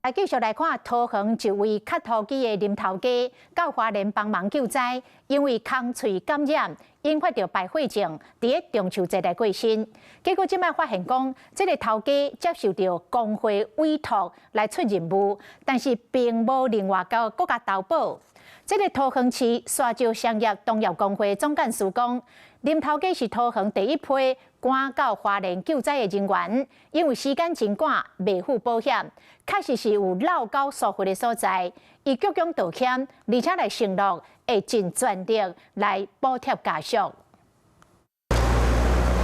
来继续来看桃园一位卡土机的林头家到花莲帮忙救灾，因为空喙感染引发着败血症，伫个中秋节来过身。结果即摆发现讲，这个头家接受到工会委托来出任务，但是并无另外个国家投保。这个桃园市沙石商业农业工会总干事讲，林头家是桃园第一批赶到花莲救灾的人员，因为时间真赶，未付保险，确实是有漏交疏忽的所在。伊鞠躬道歉，而且来承诺会尽全力来补贴家属。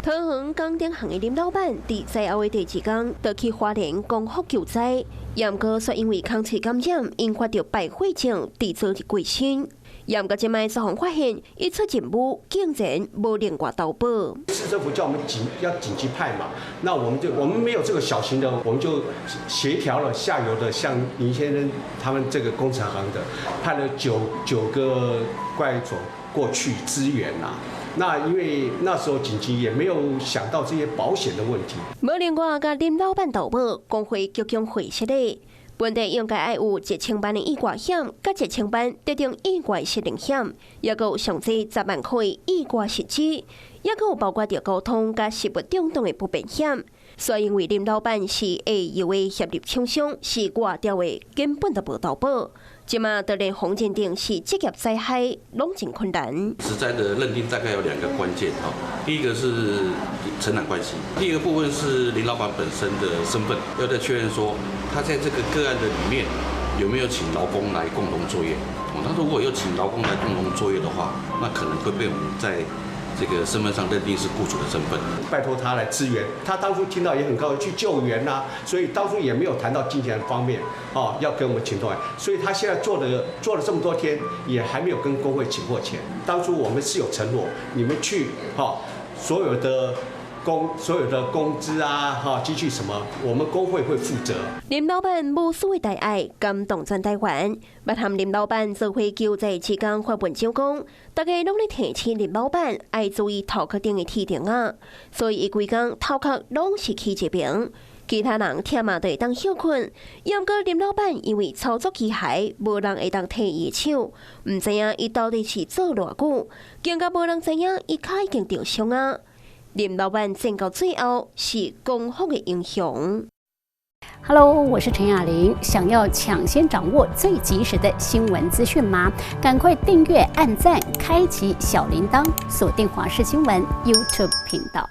桃园港点行的林老板，伫灾后的第二天，就去花莲光复救灾，也毋过却因为空气感染，引发着败血症，伫昨日过身。也毋过即摆消防发现，一出任务竟然无另外投保。市政府叫我们紧急派嘛，那我们没有这个小型的，我们就协调了下游的，像林先生他们这个工程行的，派了九个怪种过去支援呐。那因为那时候紧急也没有想到这些保险的问题。无另外甲林老板投保，工会鞠躬回谢的。本地应该爱有1000万的意外险，甲1000万特定意外失灵险，也有上至10万块意外失职，也有包括着交通甲食物中毒的不便险。所以因为林老板是会有的协力厂商，是挂掉的，根本就无投保。即马得连洪建定是职业灾害，拢真困难。实在的认定大概有2个关键哈，第一个是承揽关系，第一个部分是林老板本身的身份，要再确认说他在这个个案的里面有没有请劳工来共同作业。他如果有请劳工来共同作业的话，那可能会被我们在这个身份上认定是雇主的身份，拜托他来支援。他当初听到也很高兴去救援呐，所以当初也没有谈到金钱方面，要给我们请过来。所以他现在做了这么多天，也还没有跟工会请过钱。当初我们是有承诺，你们去所有的工资啊，积蓄什么，我们工会会负责。林老板无所谓大爱，感动全台湾。捌和林老板做会救灾期间发文章讲，大家拢咧提醒林老板爱注意头壳顶的铁钉啊，所以伊规工头壳拢是起一平。其他人忝嘛就会当休困，也毋过林老板因为操作机械，无人会当替伊手，毋知影伊到底是做偌久，更加无人知影伊脚已经受伤啊。林老板战到最后是光复的英雄。Hello， 我是陈雅玲。想要抢先掌握最及时的新闻资讯吗？赶快订阅、按赞、开启小铃铛，锁定华视新闻 YouTube 频道。